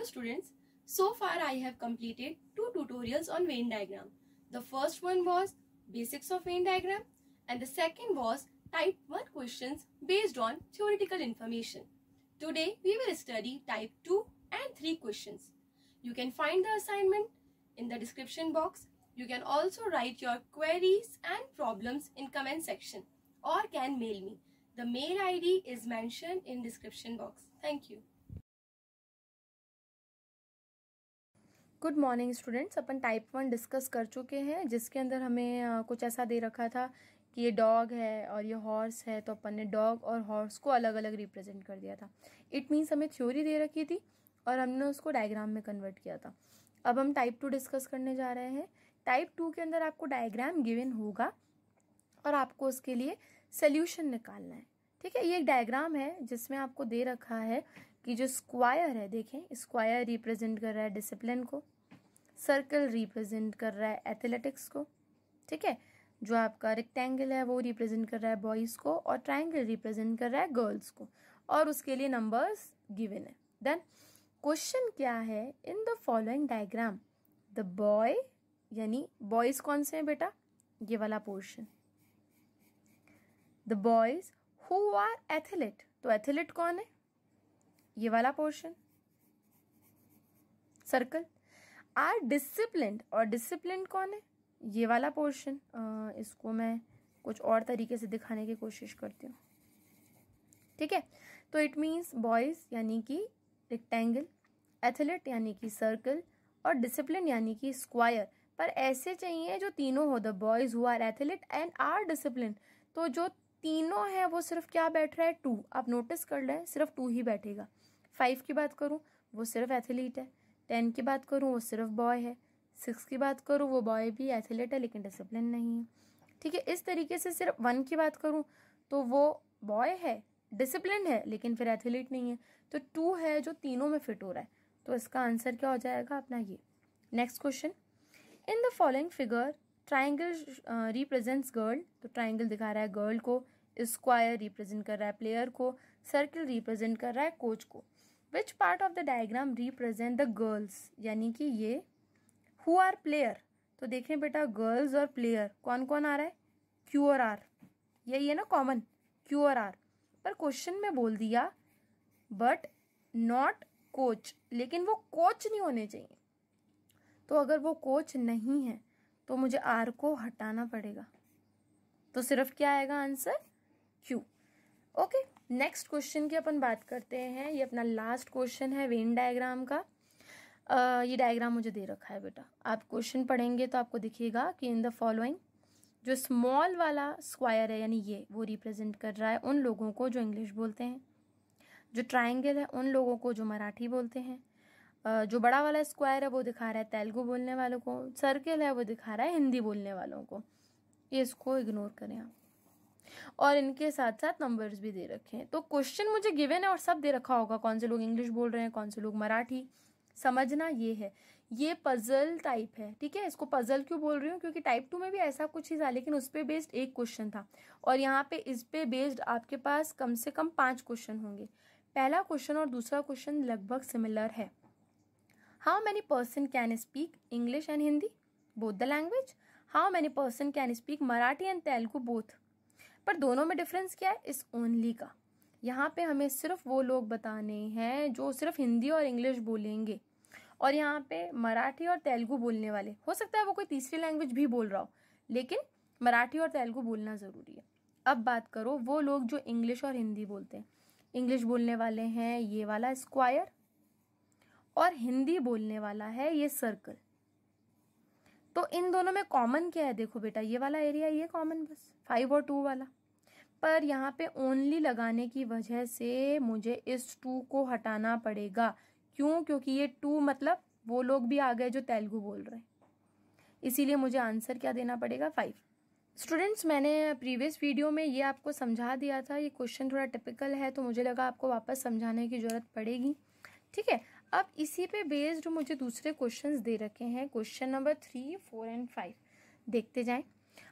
students, so far I have completed 2 tutorials on Venn diagram. The first one was basics of Venn diagram and the second was type 1 questions based on theoretical information. Today we will study type 2 and 3 questions. You can find the assignment in the description box. You can also write your queries and problems in comment section or can mail me. The mail ID is mentioned in description box. Thank you. Good morning students, upon type 1 discuss कर चुके हैं जिसके अंदर हमें कुछ ऐसा दे रखा था कि ये डॉग है और ये हॉर्स है, तो अपन ने डॉग और हॉर्स को अलग अलग रिप्रेजेंट कर दिया था. इट मीन्स हमें थ्योरी दे रखी थी और हमने उसको डायग्राम में कन्वर्ट किया था. अब हम टाइप 2 डिस्कस करने जा रहे हैं. टाइप 2 के अंदर आपको डायग्राम गिवन होगा और आपको उसके लिए सोल्यूशन निकालना है. ठीक है, ये एक डायग्राम है जिसमें आपको दे रखा है कि जो स्क्वायर है, देखें स्क्वायर रिप्रेजेंट कर रहा है डिसिप्लिन को, सर्कल रिप्रेजेंट कर रहा है एथलेटिक्स को, ठीक है, जो आपका रेक्टेंगल है वो रिप्रेजेंट कर रहा है बॉयज को और ट्रायंगल रिप्रेजेंट कर रहा है गर्ल्स को और उसके लिए नंबर्स गिवन है. देन क्वेश्चन क्या है, in the following diagram the boy, यानी बॉयज कौन से हैं बेटा, ये वाला portion, the boys who are athlete, तो एथलीट कौन है, ये वाला पोर्शन सर्कल. आर डिसिप्लिन्ड, और डिसिप्लिन्ड कौन है, ये वाला पोर्शन. इसको मैं कुछ और तरीके से दिखाने की कोशिश करती हूँ. ठीक है, तो इट मीन्स बॉयज यानी कि रेक्टेंगल, एथलीट यानी कि सर्कल और डिसिप्लिन यानी कि स्क्वायर. पर ऐसे चाहिए जो तीनों हो, the boys who are athlete and are discipline. तो जो तीनों है वो सिर्फ क्या बैठ रहा है, 2. आप नोटिस कर लें, सिर्फ 2 ही बैठेगा. 5 की बात करूं वो सिर्फ एथलीट है, 10 की बात करूं वो सिर्फ बॉय है, 6 की बात करूं वो बॉय भी एथलीट है लेकिन डिसिप्लिन नहीं है. ठीक है, इस तरीके से सिर्फ 1 की बात करूं तो वो बॉय है, डिसिप्लिन है लेकिन फिर एथलीट नहीं है. तो 2 है जो तीनों में फिट हो रहा है. तो इसका आंसर क्या हो जाएगा अपना ये. Next question, in the following figure triangle represents girl, तो ट्राइंगल दिखा रहा है गर्ल को, स्क्वायर रिप्रेजेंट कर रहा है प्लेयर को, सर्कल रिप्रेजेंट कर रहा है कोच को. Which part of the diagram represent the girls, यानी कि ये हु आर प्लेयर. तो देखें बेटा, गर्ल्स और प्लेयर कौन कौन आ रहा है, क्यू और आर, यही है ना कॉमन, क्यू और आर. पर क्वेश्चन में बोल दिया बट नॉट कोच, लेकिन वो कोच नहीं होने चाहिए. तो अगर वो कोच नहीं है तो मुझे आर को हटाना पड़ेगा, तो सिर्फ क्या आएगा answer, Q. Okay, next question की अपन बात करते हैं. ये अपना लास्ट क्वेश्चन है वेन डायग्राम का. ये डायग्राम मुझे दे रखा है बेटा, आप क्वेश्चन पढ़ेंगे तो आपको दिखेगा कि इन द फॉलोइंग, जो स्मॉल वाला स्क्वायर है यानी ये, वो रिप्रेजेंट कर रहा है उन लोगों को जो इंग्लिश बोलते हैं, जो ट्राइंगल है उन लोगों को जो मराठी बोलते हैं, जो बड़ा वाला स्क्वायर है वो दिखा रहा है तेलुगु बोलने वालों को, सर्कल है वो दिखा रहा है हिंदी बोलने वालों को. ये इसको इग्नोर करें आप, और इनके साथ साथ नंबर्स भी दे रखे हैं. तो क्वेश्चन मुझे गिवन है और सब दे रखा होगा, कौन से लोग इंग्लिश बोल रहे हैं, कौन से लोग मराठी. समझना ये है, ये पजल टाइप है. ठीक है, इसको पजल क्यों बोल रही हूँ, क्योंकि टाइप 2 में भी ऐसा कुछ ही था लेकिन उस पर बेस्ड एक क्वेश्चन था और यहाँ पे इस पे बेस्ड आपके पास कम से कम 5 क्वेश्चन होंगे. पहला क्वेश्चन और दूसरा क्वेश्चन लगभग सिमिलर है. How many person can speak English and Hindi both the language, how many person can speak Marathi and Telugu both. पर दोनों में डिफरेंस क्या है, इस ओनली का. यहाँ पे हमें सिर्फ वो लोग बताने हैं जो सिर्फ हिंदी और इंग्लिश बोलेंगे, और यहाँ पे मराठी और तेलुगु बोलने वाले, हो सकता है वो कोई तीसरी लैंग्वेज भी बोल रहा हो लेकिन मराठी और तेलुगु बोलना जरूरी है. अब बात करो वो लोग जो इंग्लिश और हिंदी बोलते हैं. इंग्लिश बोलने वाले हैं ये वाला स्क्वायर और हिंदी बोलने वाला है ये सर्कल. तो इन दोनों में कॉमन क्या है, देखो बेटा ये वाला एरिया, ये कॉमन बस 5 और 2 वाला. पर यहाँ पे ओनली लगाने की वजह से मुझे इस 2 को हटाना पड़ेगा. क्यों, क्योंकि ये 2 मतलब वो लोग भी आ गए जो तेलुगु बोल रहे हैं, इसीलिए मुझे आंसर क्या देना पड़ेगा, 5. स्टूडेंट्स, मैंने प्रीवियस वीडियो में ये आपको समझा दिया था. ये क्वेश्चन थोड़ा टिपिकल है तो मुझे लगा आपको वापस समझाने की जरूरत पड़ेगी. ठीक है, अब इसी पे बेस्ड मुझे दूसरे क्वेश्चंस दे रखे हैं. क्वेश्चन नंबर 3, 4 एंड 5 देखते जाएं.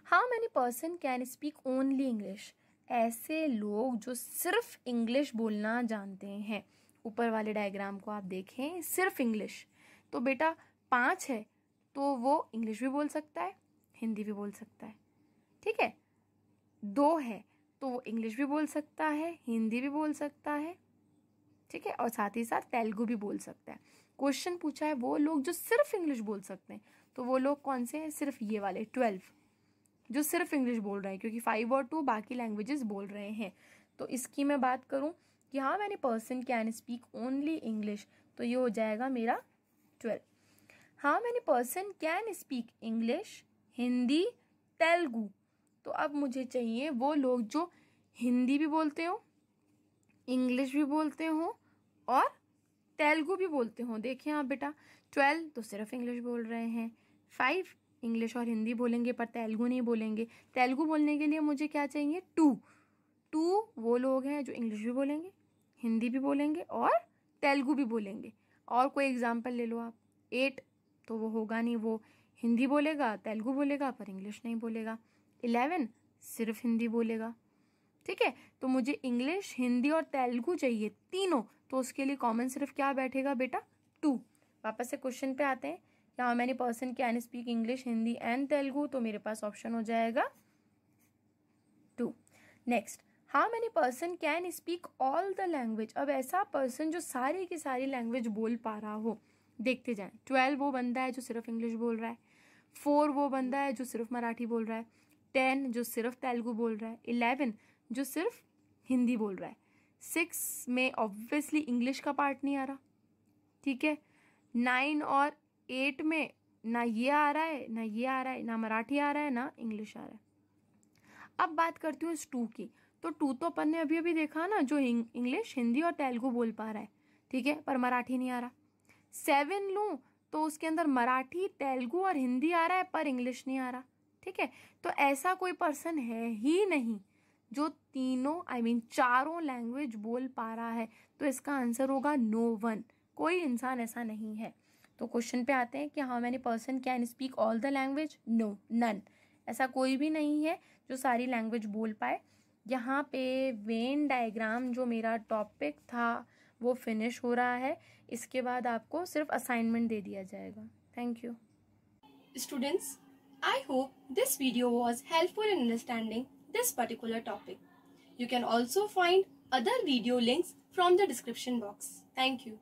How many person can speak only English, ऐसे लोग जो सिर्फ इंग्लिश बोलना जानते हैं ऊपर वाले डायग्राम को आप देखें, सिर्फ इंग्लिश, तो बेटा 5 है तो वो इंग्लिश भी बोल सकता है, हिंदी भी बोल सकता है, ठीक है। 2 है तो वो इंग्लिश भी बोल सकता है, हिंदी भी बोल सकता है, ठीक है, और साथ ही साथ तेलुगु भी बोल सकता है। क्वेश्चन पूछा है वो लोग जो सिर्फ इंग्लिश बोल सकते हैं, तो वो लोग कौन से हैं? सिर्फ ये वाले 12 जो सिर्फ इंग्लिश बोल रहे हैं, क्योंकि 5 और 2 बाकी लैंग्वेजेस बोल रहे हैं। तो इसकी मैं बात करूं कि how many person can speak only English, तो ये हो जाएगा मेरा 12। How many person can speak English, Hindi, Telugu, तो अब मुझे चाहिए वो लोग जो हिंदी भी बोलते हो, इंग्लिश भी बोलते हो और तेलुगु भी बोलते हो। देखिए आप बेटा 12 तो सिर्फ इंग्लिश बोल रहे हैं, 5 इंग्लिश और हिंदी बोलेंगे पर तेलुगु नहीं बोलेंगे। तेलुगु बोलने के लिए मुझे क्या चाहिए? 2 वो लोग हैं जो इंग्लिश भी बोलेंगे, हिंदी भी बोलेंगे और तेलुगु भी बोलेंगे। और कोई एग्जाम्पल ले लो आप। 8 तो वो होगा नहीं, वो हिंदी बोलेगा, तेलुगु बोलेगा पर इंग्लिश नहीं बोलेगा। 11 सिर्फ हिंदी बोलेगा, ठीक है। तो मुझे इंग्लिश, हिंदी और तेलुगु चाहिए तीनों, तो उसके लिए कॉमन सिर्फ क्या बैठेगा बेटा? 2। वापस से क्वेश्चन पे आते हैं, how many person can speak English, Hindi and Telugu, तो मेरे पास ऑप्शन हो जाएगा 2। Next, how many person can speak all the language. अब ऐसा पर्सन जो सारी की सारी लैंग्वेज बोल पा रहा हो, देखते जाएं। 12 वो बंदा है जो सिर्फ इंग्लिश बोल रहा है, 4 वो बंदा है जो सिर्फ मराठी बोल रहा है, 10 जो सिर्फ तेलुगु बोल रहा है, 11 जो सिर्फ हिंदी बोल रहा है, 6 में ऑब्वियसली इंग्लिश का पार्ट नहीं आ रहा, ठीक है। 9 और 8 में ना ये आ रहा है, ना ये आ रहा है, ना मराठी आ रहा है, ना इंग्लिश आ रहा है। अब बात करती हूँ इस 2 की, तो 2 तो अपन ने अभी अभी देखा ना, जो इंग्लिश, हिंदी और तेलुगु बोल पा रहा है, ठीक है, पर मराठी नहीं आ रहा। 7 लूँ तो उसके अंदर मराठी, तेलुगु और हिंदी आ रहा है पर इंग्लिश नहीं आ रहा, ठीक है। तो ऐसा कोई पर्सन है ही नहीं जो तीनों चारों लैंग्वेज बोल पा रहा है, तो इसका आंसर होगा नो वन। कोई इंसान ऐसा नहीं है। तो क्वेश्चन पे आते हैं कि how many person can speak all the language, no, none. ऐसा कोई भी नहीं है जो सारी लैंग्वेज बोल पाए। यहाँ पे वेन डायग्राम जो मेरा टॉपिक था वो फिनिश हो रहा है। इसके बाद आपको सिर्फ असाइनमेंट दे दिया जाएगा। Thank you. Students, I hope this video was helpful in understanding this particular topic. You can also find other video links from the description box. Thank you.